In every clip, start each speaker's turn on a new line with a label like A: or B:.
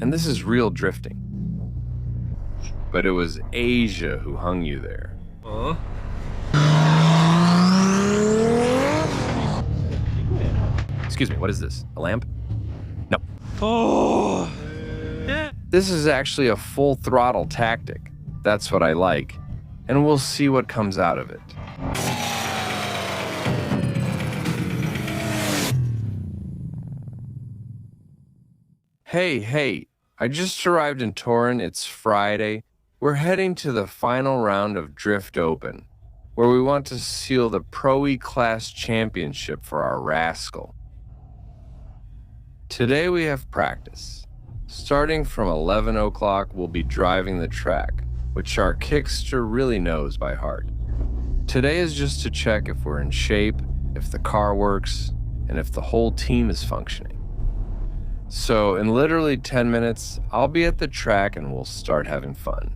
A: And this is real drifting. But it was Asia who hung you there. Excuse me, what is this? A lamp? No.
B: Oh.
A: This is actually a full throttle tactic. That's what I like. And we'll see what comes out of it. Hey, I just arrived in Toruń. It's Friday. We're heading to the final round of Drift Open, where we want to seal the Pro E-Class championship for our rascal. Today we have practice. Starting from 11 o'clock, we'll be driving the track, which our Kickster really knows by heart. Today is just to check if we're in shape, if the car works, and if the whole team is functioning. So in literally 10 minutes, I'll be at the track and we'll start having fun.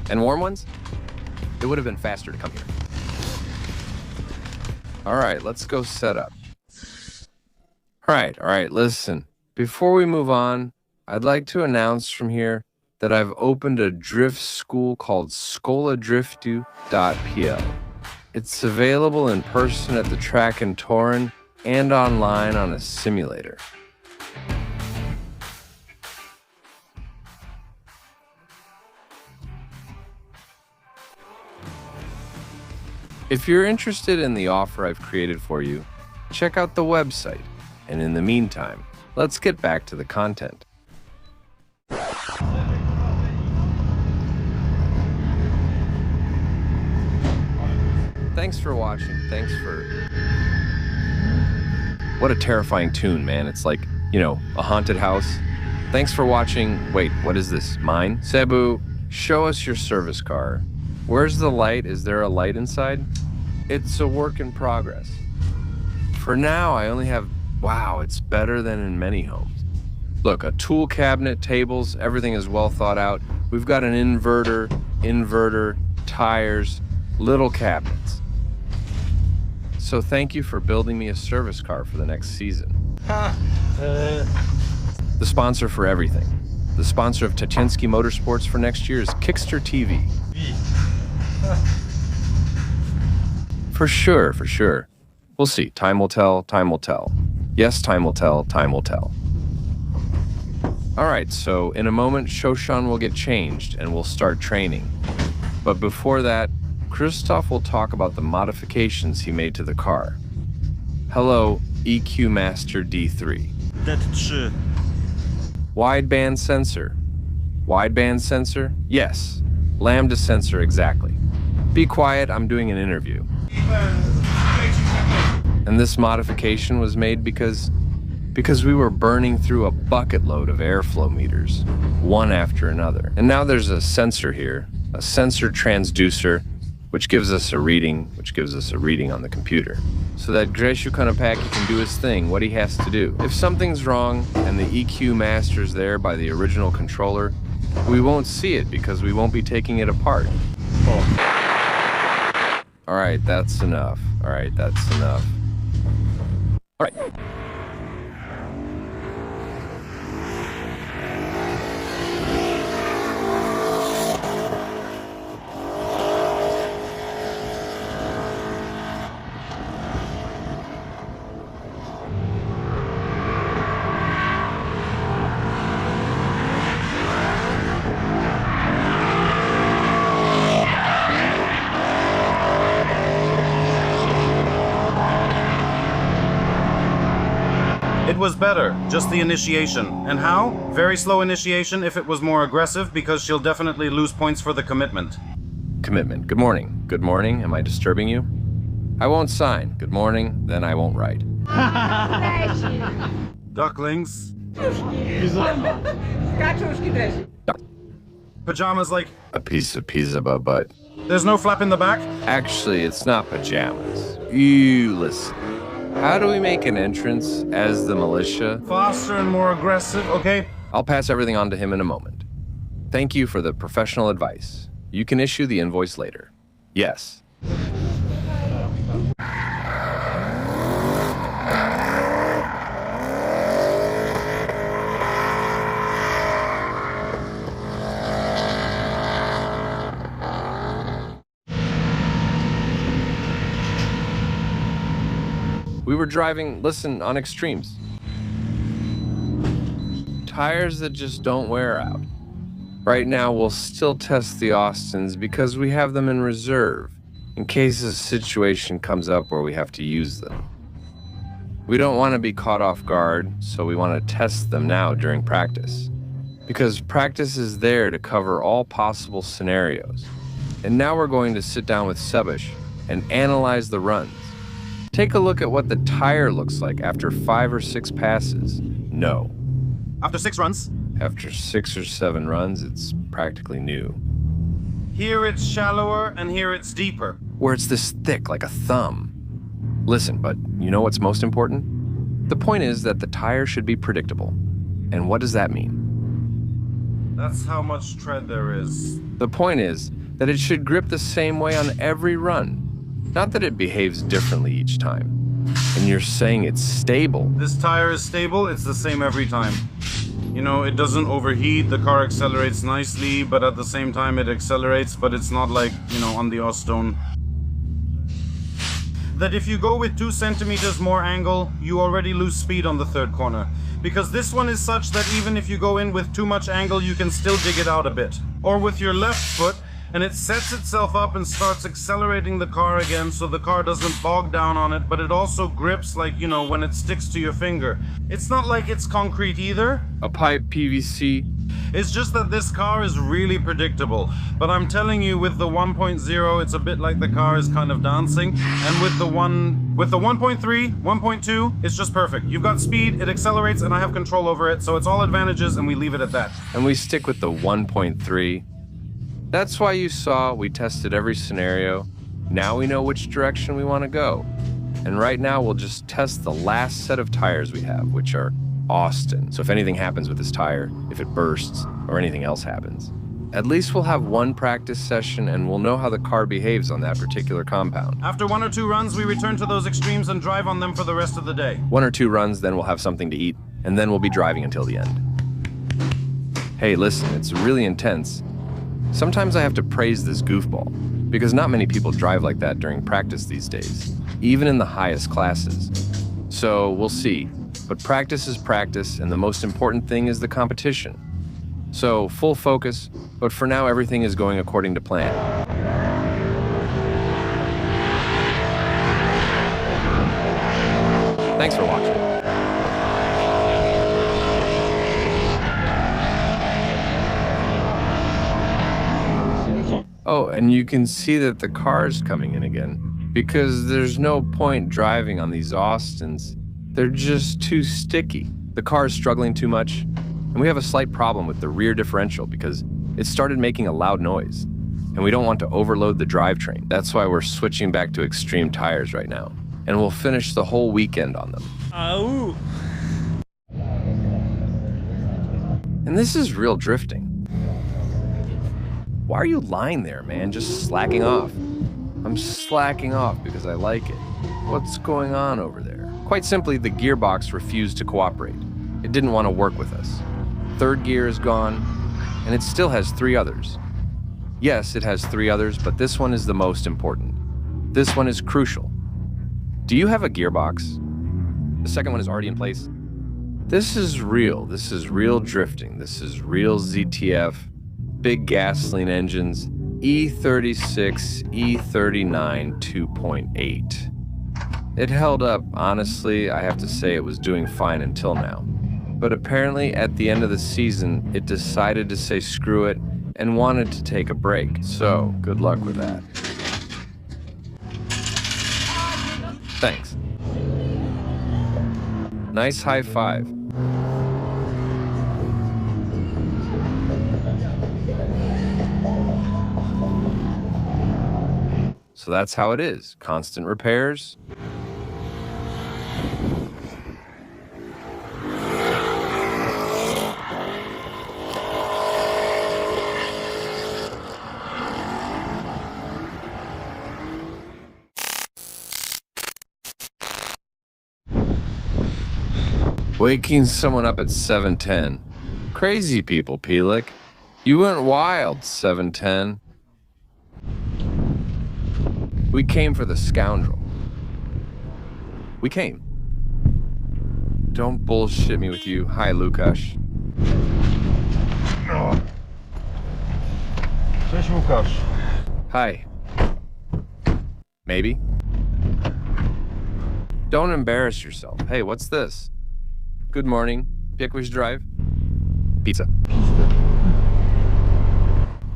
A: And warm ones? It would have been faster to come here. All right, let's go set up. All right, listen. Before we move on, I'd like to announce from here that I've opened a drift school called skoladriftu.pl. It's available in person at the track in Toruń and online on a simulator. If you're interested in the offer I've created for you, check out the website. And in the meantime, let's get back to the content. Thanks for watching. What a terrifying tune, man. It's like, a haunted house. Thanks for watching. Wait, what is this? Mine? Cebu, show us your service car. Where's the light? Is there a light inside? It's a work in progress. For now, I only have... Wow, it's better than in many homes. Look, a tool cabinet, tables, everything is well thought out. We've got an inverter, tires, little cabinets. So thank you for building me a service car for the next season. The sponsor for everything. The sponsor of Tatiensky Motorsports for next year is Kickster TV. For sure. We'll see. Time will tell. Yes, time will tell. All right, so in a moment, Shoshan will get changed and we'll start training. But before that, Christoph will talk about the modifications he made to the car. Hello, EQ Master D3.
B: D3.
A: Wideband sensor. Wideband sensor? Yes. Lambda sensor, exactly. Be quiet, I'm doing an interview. And this modification was made because we were burning through a bucket load of airflow meters, one after another. And now there's a sensor here, a sensor transducer, which gives us a reading on the computer. So that Grzesiu Konopacki can do his thing, what he has to do. If something's wrong and the EQ master's there by the original controller, we won't see it because we won't be taking it apart. All right, that's enough. All right.
C: It was better, just the initiation. And how? Very slow initiation if it was more aggressive, because she'll definitely lose points for the commitment.
A: Commitment. Good morning. Good morning. Am I disturbing you? I won't sign. Good morning, then I won't write.
C: Ducklings. Pajamas like...
A: A piece of pizza butt.
C: There's no flap in the back?
A: Actually, it's not pajamas. You listen. How do we make an entrance as the militia?
C: Faster and more aggressive, okay?
A: I'll pass everything on to him in a moment. Thank you for the professional advice. You can issue the invoice later. Yes. We were driving, listen, on extremes. Tires that just don't wear out. Right now, we'll still test the Austins because we have them in reserve in case a situation comes up where we have to use them. We don't want to be caught off guard, so we want to test them now during practice. Because practice is there to cover all possible scenarios. And now we're going to sit down with Sebush and analyze the runs. Take a look at what the tire looks like after 5 or 6 passes. No.
C: After 6 runs?
A: After 6 or 7 runs, it's practically new.
C: Here it's shallower and here it's deeper.
A: Where it's this thick like a thumb. Listen, but you know what's most important? The point is that the tire should be predictable. And what does that mean?
C: That's how much tread there is.
A: The point is that it should grip the same way on every run. Not that it behaves differently each time. And you're saying it's stable.
C: This tire is stable, it's the same every time. You know, it doesn't overheat, the car accelerates nicely, but at the same time it accelerates, but it's not like, you know, on the Ostone. That if you go with 2 centimeters more angle, you already lose speed on the 3rd corner. Because this one is such that even if you go in with too much angle, you can still dig it out a bit. Or with your left foot, and it sets itself up and starts accelerating the car again so the car doesn't bog down on it, but it also grips like, you know, when it sticks to your finger. It's not like it's concrete either.
A: A pipe PVC.
C: It's just that this car is really predictable. But I'm telling you, with the 1.0, it's a bit like the car is kind of dancing. And with the 1.3, 1.2, it's just perfect. You've got speed, it accelerates, and I have control over it, so it's all advantages, and we leave it at that.
A: And we stick with the 1.3. That's why you saw we tested every scenario. Now we know which direction we want to go. And right now we'll just test the last set of tires we have, which are Austin. So if anything happens with this tire, if it bursts or anything else happens, at least we'll have one practice session and we'll know how the car behaves on that particular compound.
C: After 1 or 2 runs, we return to those extremes and drive on them for the rest of the day.
A: 1 or 2 runs, then we'll have something to eat, and then we'll be driving until the end. Hey, listen, it's really intense. Sometimes I have to praise this goofball, because not many people drive like that during practice these days, even in the highest classes. So we'll see, but practice is practice, and the most important thing is the competition. So full focus, but for now everything is going according to plan. Thanks for watching. Oh, and you can see that the car's coming in again, because there's no point driving on these Austins. They're just too sticky. The car's struggling too much, and we have a slight problem with the rear differential because it started making a loud noise, and we don't want to overload the drivetrain. That's why we're switching back to extreme tires right now, and we'll finish the whole weekend on them.
B: Ow.
A: And this is real drifting. Why are you lying there, man, just slacking off? I'm slacking off because I like it. What's going on over there? Quite simply, the gearbox refused to cooperate. It didn't want to work with us. 3rd gear is gone, and it still has 3 others. Yes, it has 3 others, but this one is the most important. This one is crucial. Do you have a gearbox? The second one is already in place. This is real. This is real drifting. This is real ZTF. Big gasoline engines, E36, E39 2.8. It held up, honestly. I have to say it was doing fine until now. But apparently at the end of the season, it decided to say screw it and wanted to take a break. So good luck with that. Thanks. Nice high five. So that's how it is. Constant repairs. Waking someone up at 7:10. Crazy people, Pelik. You went wild, 7:10. We came for the scoundrel. We came. Don't bullshit me with you. Hi, Lukasz.
B: Cześć Łukasz.
A: Hi. Maybe. Don't embarrass yourself. Hey, what's this? Good morning. Piekwish Drive? Pizza.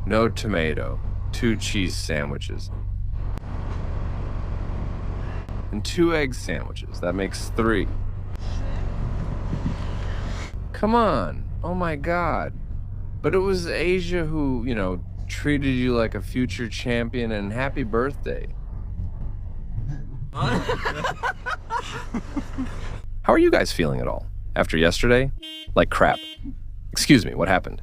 A: No tomato. 2 cheese sandwiches. And 2 egg sandwiches. That makes 3. Come on. Oh my God. But it was Asia who, treated you like a future champion, and happy birthday. How are you guys feeling at all? After yesterday? Like crap. Excuse me, what happened?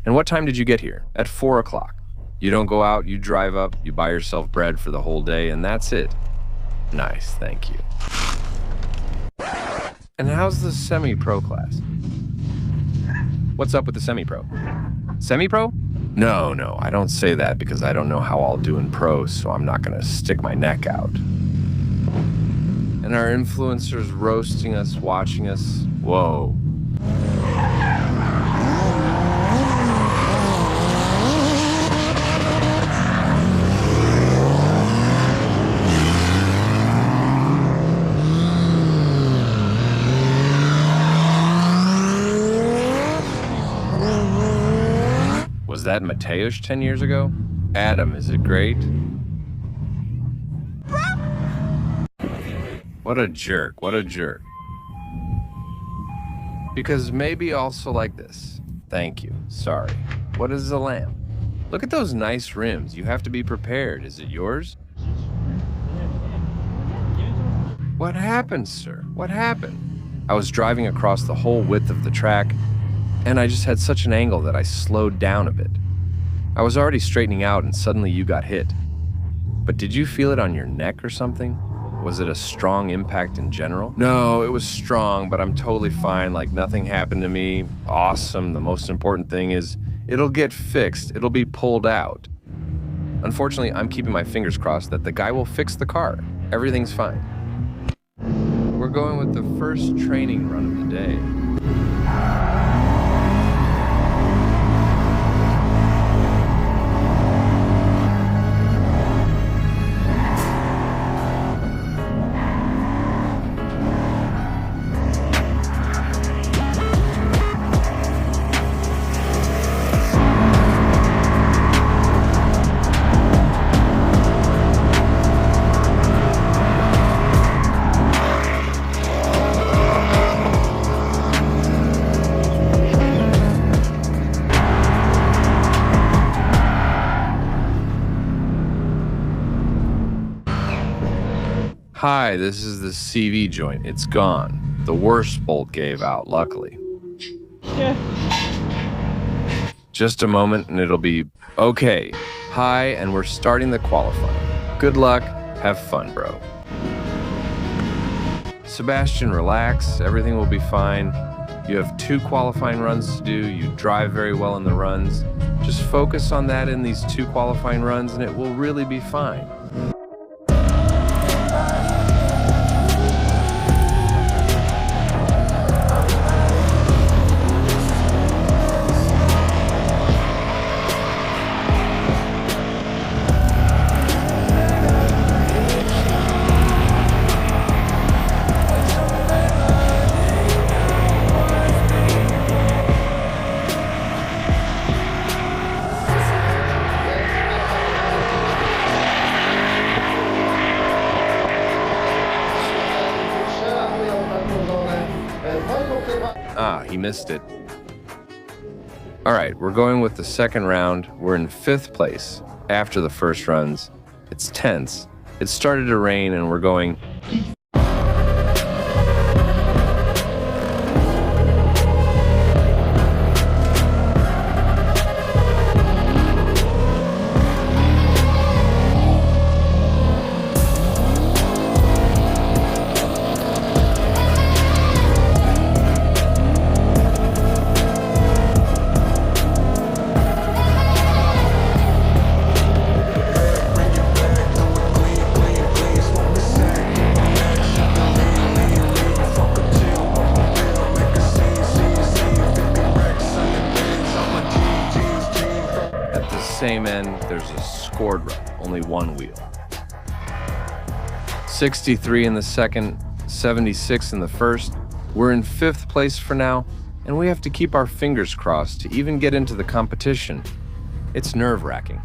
A: And what time did you get here? At 4 o'clock. You don't go out, you drive up, you buy yourself bread for the whole day, and that's it. Nice, thank you. And how's the semi-pro class? What's up with the semi-pro? Semi-pro? No, I don't say that because I don't know how I'll do in pro, so I'm not gonna stick my neck out. And our influencers roasting us, watching us. Whoa. Was that Mateusz 10 years ago? Adam, is it great? What a jerk, what a jerk. Because maybe also like this. Thank you, sorry. What is the lamp? Look at those nice rims. You have to be prepared. Is it yours? What happened, sir? What happened? I was driving across the whole width of the track, and I just had such an angle that I slowed down a bit. I was already straightening out and suddenly you got hit. But did you feel it on your neck or something? Was it a strong impact in general? No, it was strong, but I'm totally fine, like nothing happened to me. Awesome, the most important thing is it'll get fixed, it'll be pulled out. Unfortunately, I'm keeping my fingers crossed that the guy will fix the car. Everything's fine. We're going with the first training run of the day. Hi, this is the CV joint. It's gone. The worst bolt gave out, luckily. Just a moment and it'll be okay. Hi, and we're starting the qualifying. Good luck. Have fun, bro. Sebastian, relax. Everything will be fine. You have 2 qualifying runs to do. You drive very well in the runs. Just focus on that in these 2 qualifying runs and it will really be fine. Ah, he missed it. All right, we're going with the second round. We're in 5th place after the first runs. It's tense. It started to rain and we're going... same end, there's a scored run, only one wheel. 63 in the second, 76 in the first. We're in 5th place for now, and we have to keep our fingers crossed to even get into the competition. It's nerve-wracking.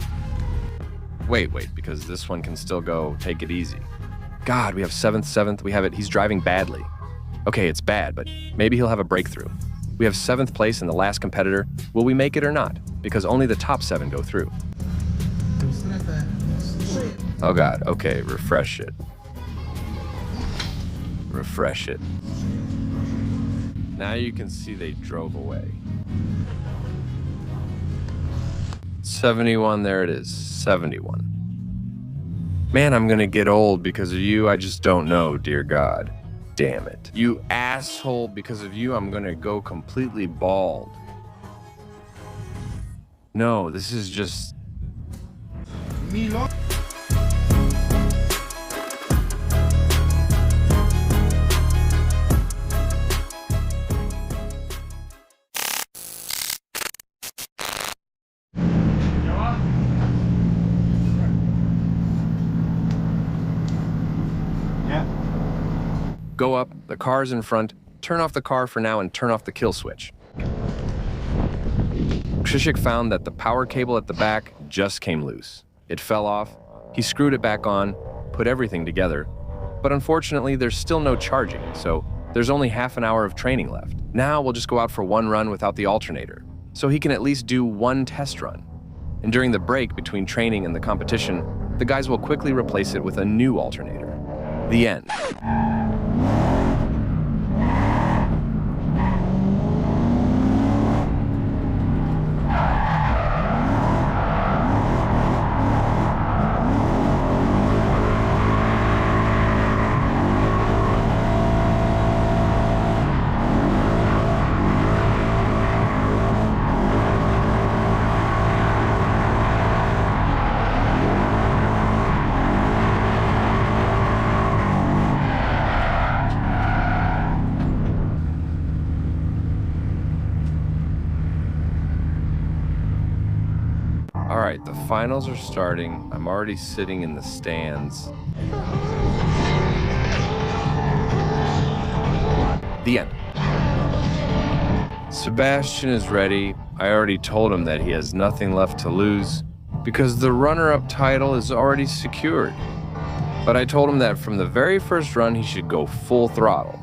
A: Wait, because this one can still go take it easy. God, we have 7th, we have it, he's driving badly. Okay, it's bad, but maybe he'll have a breakthrough. We have 7th place in the last competitor. Will we make it or not? Because only the top 7 go through. Oh God, okay, refresh it. Refresh it. Now you can see they drove away. 71, there it is, 71. Man, I'm gonna get old because of you, I just don't know, dear God. Damn it. You asshole, because of you, I'm gonna go completely bald. No, this is just... Go up, the car's in front, turn off the car for now and turn off the kill switch. Krzysiek found that the power cable at the back just came loose. It fell off, he screwed it back on, put everything together, but unfortunately there's still no charging, so there's only half an hour of training left. Now we'll just go out for one run without the alternator, so he can at least do one test run. And during the break between training and the competition, the guys will quickly replace it with a new alternator. The end. All right, the finals are starting. I'm already sitting in the stands. The end. Sebastian is ready. I already told him that he has nothing left to lose because the runner-up title is already secured. But I told him that from the very first run, he should go full throttle.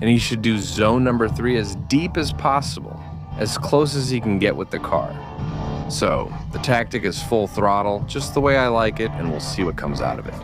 A: And he should do zone number 3 as deep as possible, as close as he can get with the car. So, the tactic is full throttle, just the way I like it, and we'll see what comes out of it.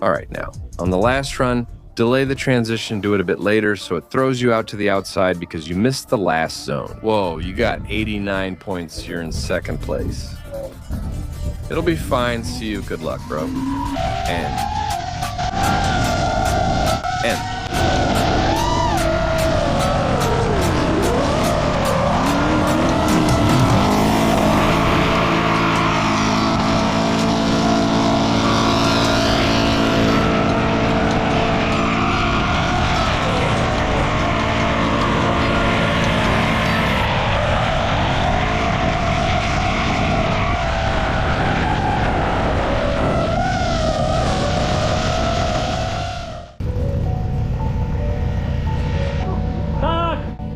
A: All right, now, on the last run, delay the transition, do it a bit later so it throws you out to the outside because you missed the last zone. Whoa, you got 89 points, you're in 2nd place. It'll be fine, see you, good luck, bro. End.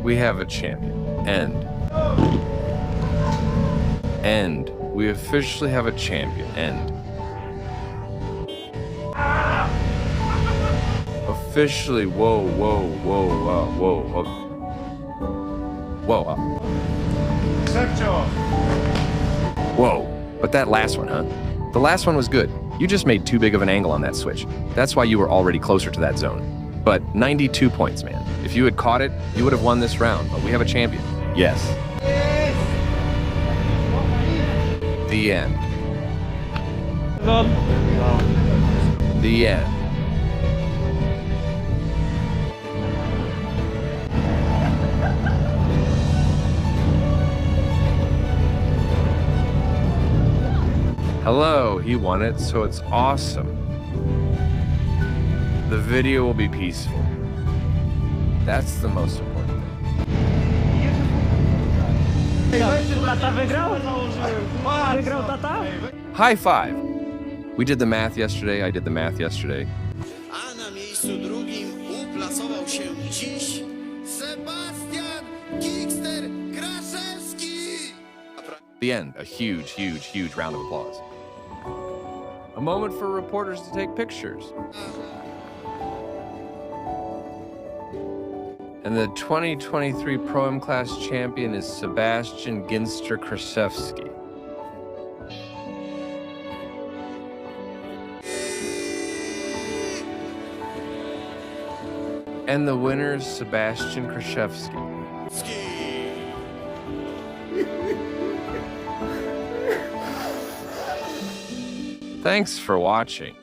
A: We have a champion. End. End. We officially have a champion. End. Officially. Whoa. Whoa. But that last one, huh? The last one was good. You just made too big of an angle on that switch. That's why you were already closer to that zone. But 92 points, man. If you had caught it, you would have won this round, but we have a champion. Yes. The end.
B: No.
A: The end. Hello, he won it, so it's awesome. The video will be peaceful. That's the most important thing.
B: Tata wygrał? Wygrał tata?
A: High five. We did the math yesterday. I did the math yesterday.
D: A na miejscu drugim uplasował się dziś Sebastian Kickster Kraszewski.
A: The end. A huge, huge, huge round of applause. A moment for reporters to take pictures. And the 2023 Pro-Am class champion is Sebastian Ginster Kraszewski. And the winner is Sebastian Kraszewski. Thanks for watching.